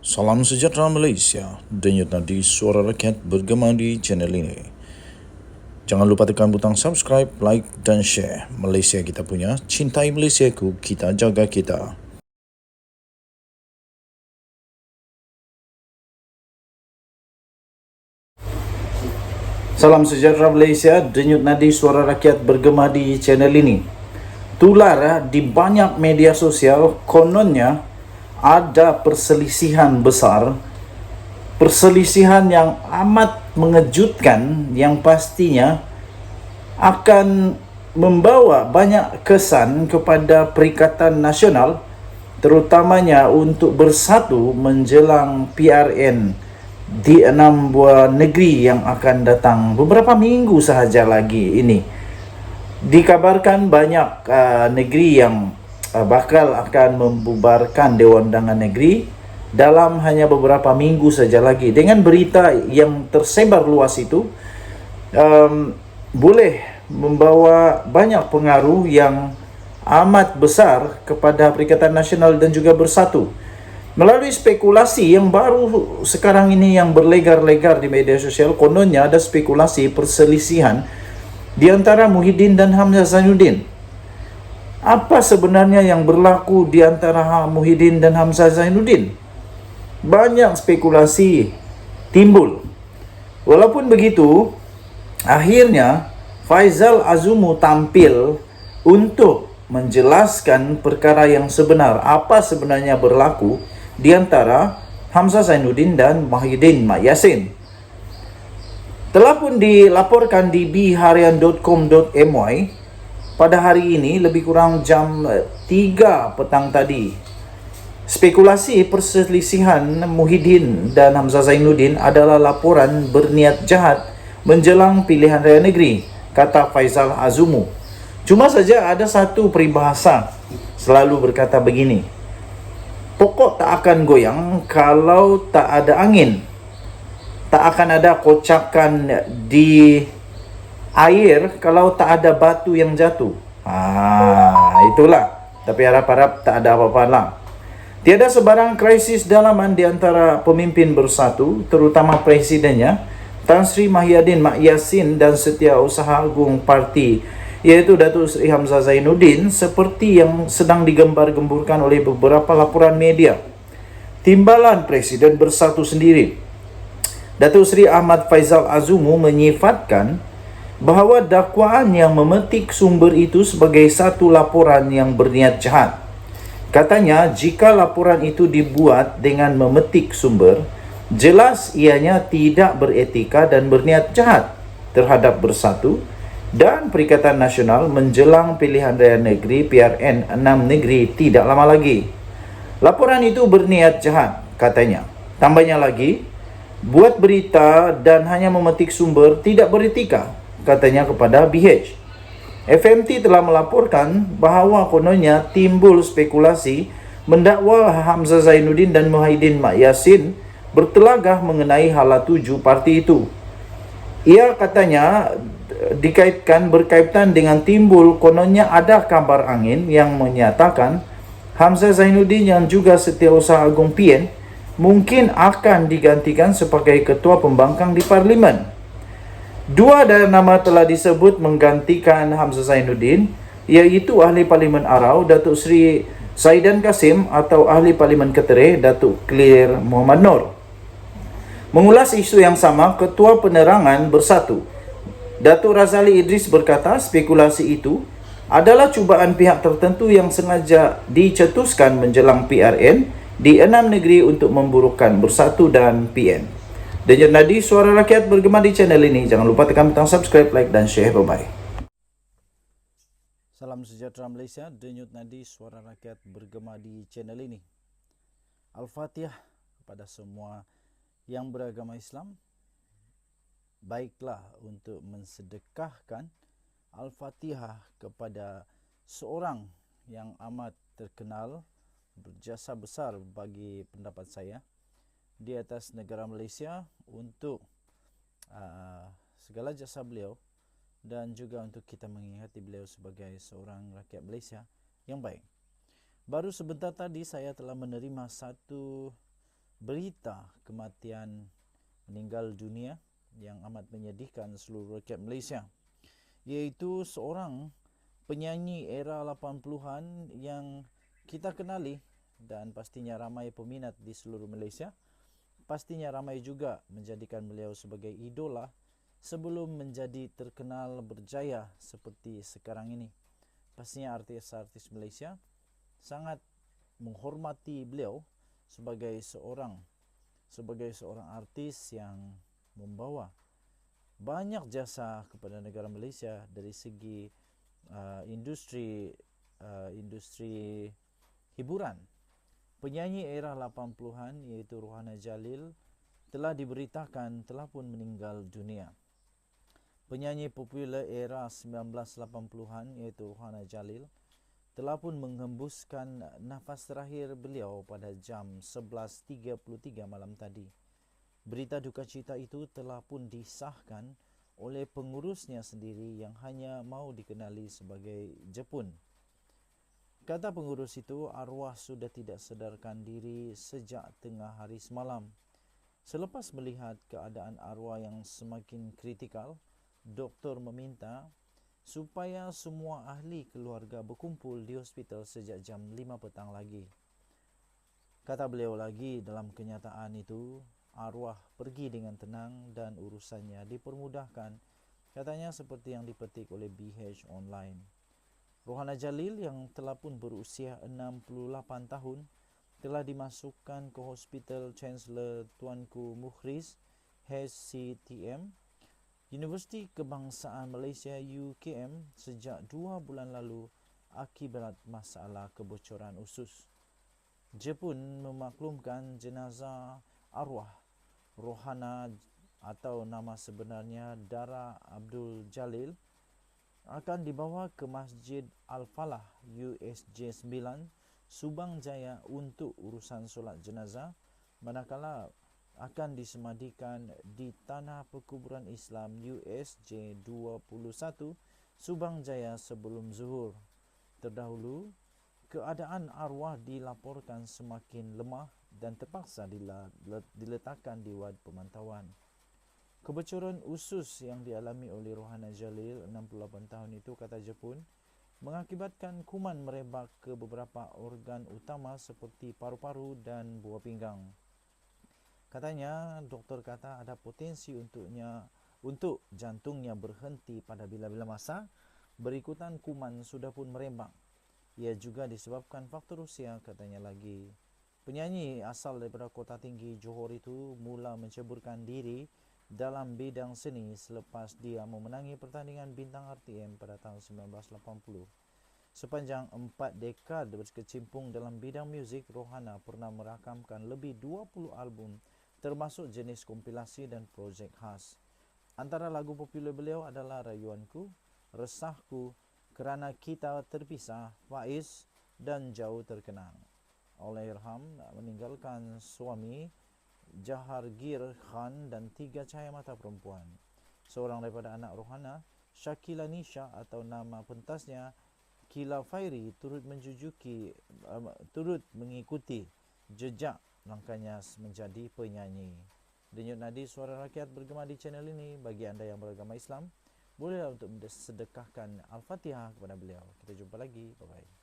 Salam sejahtera Malaysia, denyut nadi suara rakyat bergema di channel ini. Jangan lupa tekan butang subscribe, like dan share. Malaysia kita punya, cintai Malaysiaku, kita jaga kita. Salam sejahtera Malaysia, denyut nadi suara rakyat bergema di channel ini. Tular di banyak media sosial, kononnya ada perselisihan besar, perselisihan yang amat mengejutkan yang pastinya akan membawa banyak kesan kepada Perikatan Nasional, terutamanya untuk bersatu menjelang PRN di 6 buah negeri yang akan datang beberapa minggu sahaja lagi ini. Dikabarkan banyak negeri yang bakal akan membubarkan Dewan Undangan Negeri dalam hanya beberapa minggu saja lagi. Dengan berita yang tersebar luas itu, boleh membawa banyak pengaruh yang amat besar kepada Perikatan Nasional dan juga bersatu. Melalui spekulasi yang baru sekarang ini yang berlegar-legar di media sosial, kononnya ada spekulasi perselisihan di antara Muhyiddin dan Hamzah Zainuddin. Apa sebenarnya yang berlaku di antara Muhyiddin dan Hamzah Zainuddin? Banyak spekulasi timbul. Walaupun begitu, akhirnya Faizal Azumu tampil untuk menjelaskan perkara yang sebenar, apa sebenarnya berlaku di antara Hamzah Zainuddin dan Muhyiddin Mak Yassin. Telah pun dilaporkan di bharian.com.my pada hari ini lebih kurang jam 3 petang tadi. Spekulasi perselisihan Muhyiddin dan Hamzah Zainuddin adalah laporan berniat jahat menjelang pilihan raya negeri, kata Faizal Azumu. Cuma saja ada satu peribahasa selalu berkata begini: pokok tak akan goyang kalau tak ada angin. Tak akan ada kocakan di air kalau tak ada batu yang jatuh. Itulah. Tapi harap-harap tak ada apa-apa lah. Tiada sebarang krisis dalaman di antara pemimpin bersatu, terutama presidennya, Tan Sri Muhyiddin Mak Yassin dan Setiausaha Agung Parti, yaitu Datuk Seri Hamzah Zainuddin, seperti yang sedang digembar-gemburkan oleh beberapa laporan media. Timbalan Presiden Bersatu sendiri, Datuk Seri Ahmad Faizal Azumu, menyifatkan bahawa dakwaan yang memetik sumber itu sebagai satu laporan yang berniat jahat. Katanya, jika laporan itu dibuat dengan memetik sumber, jelas ianya tidak beretika dan berniat jahat terhadap bersatu dan Perikatan Nasional menjelang pilihan raya negeri PRN 6 negeri tidak lama lagi. Laporan itu berniat jahat, katanya. Tambahnya lagi, buat berita dan hanya memetik sumber tidak beretika, katanya kepada BH. FMT telah melaporkan bahawa kononnya timbul spekulasi mendakwa Hamzah Zainuddin dan Muhyiddin Mak Yassin bertelagah mengenai hala tuju parti itu. Ia katanya berkaitan dengan timbul kononnya ada kabar angin yang menyatakan Hamzah Zainuddin yang juga Setiausaha Agung PN mungkin akan digantikan sebagai ketua pembangkang di Parlimen. Dua dari nama telah disebut menggantikan Hamzah Zainuddin, iaitu Ahli Parlimen Arau Datuk Seri Saidan Kasim atau Ahli Parlimen Ketereh Datuk Clear Muhammad Noor. Mengulas isu yang sama, Ketua Penerangan Bersatu Datuk Razali Idris berkata spekulasi itu adalah cubaan pihak tertentu yang sengaja dicetuskan menjelang PRN di 6 negeri untuk memburukkan Bersatu dan PN. Denyut nadi suara rakyat bergema di channel ini. Jangan lupa tekan butang subscribe, like dan share. Bye-bye. Salam sejahtera Malaysia, denyut nadi suara rakyat bergema di channel ini. Al-Fatihah kepada semua yang beragama Islam. Baiklah untuk mensedekahkan Al-Fatihah kepada seorang yang amat terkenal, berjasa besar bagi pendapat saya di atas negara Malaysia untuk segala jasa beliau dan juga untuk kita mengingati beliau sebagai seorang rakyat Malaysia yang baik. Baru sebentar tadi saya telah menerima satu berita kematian meninggal dunia yang amat menyedihkan seluruh rakyat Malaysia, iaitu seorang penyanyi era 80-an yang kita kenali dan pastinya ramai peminat di seluruh Malaysia. Pastinya ramai juga menjadikan beliau sebagai idola sebelum menjadi terkenal berjaya seperti sekarang ini. Pastinya artis-artis Malaysia sangat menghormati beliau sebagai seorang artis yang membawa banyak jasa kepada negara Malaysia dari segi industri hiburan. Penyanyi era 80-an iaitu Rohana Jalil telah diberitakan telah pun meninggal dunia. Penyanyi popular era 1980-an iaitu Rohana Jalil telah pun menghembuskan nafas terakhir beliau pada jam 11.33 malam tadi. Berita duka cita itu telah pun disahkan oleh pengurusnya sendiri yang hanya mau dikenali sebagai Jepun. Kata pengurus itu, arwah sudah tidak sadarkan diri sejak tengah hari semalam. Selepas melihat keadaan arwah yang semakin kritikal, doktor meminta supaya semua ahli keluarga berkumpul di hospital sejak jam 5 petang lagi. Kata beliau lagi, dalam kenyataan itu, arwah pergi dengan tenang dan urusannya dipermudahkan, katanya seperti yang dipetik oleh BH Online. Rohana Jalil yang telah pun berusia 68 tahun telah dimasukkan ke Hospital Chancellor Tuanku Mukhriz HCTM Universiti Kebangsaan Malaysia UKM sejak 2 bulan lalu akibat masalah kebocoran usus. Jepun memaklumkan jenazah arwah Rohana atau nama sebenarnya Dara Abdul Jalil akan dibawa ke Masjid Al-Falah USJ 9 Subang Jaya untuk urusan solat jenazah, manakala akan disemadikan di Tanah Perkuburan Islam USJ 21 Subang Jaya sebelum zuhur. Terdahulu, keadaan arwah dilaporkan semakin lemah dan terpaksa diletakkan di wad pemantauan. Kebocoran usus yang dialami oleh Rohana Jalil 68 tahun itu, kata Jepun, mengakibatkan kuman merebak ke beberapa organ utama seperti paru-paru dan buah pinggang. Katanya, doktor kata ada potensi untuk jantungnya berhenti pada bila-bila masa berikutan kuman sudah pun merebak. Ia juga disebabkan faktor usia, katanya lagi. Penyanyi asal daripada Kota Tinggi Johor itu mula menceburkan diri dalam bidang seni selepas dia memenangi pertandingan bintang RTM pada tahun 1980. Sepanjang 4 dekad berkecimpung dalam bidang muzik, Rohana pernah merakamkan lebih 20 album termasuk jenis kompilasi dan projek khas. Antara lagu popular beliau adalah Rayuanku, Resahku, Kerana Kita Terpisah, Faiz dan Jauh Terkenang. Allahyarham meninggalkan suami Jahargir Khan dan 3 cahaya mata perempuan. Seorang daripada anak Rohana, Shakila Nisha atau nama pentasnya Kila Fairi, turut mengikuti jejak langkahnya menjadi penyanyi. Denyut nadi suara rakyat bergema di channel ini. Bagi anda yang beragama Islam, bolehlah untuk sedekahkan Al-Fatihah kepada beliau. Kita jumpa lagi. Bye-bye.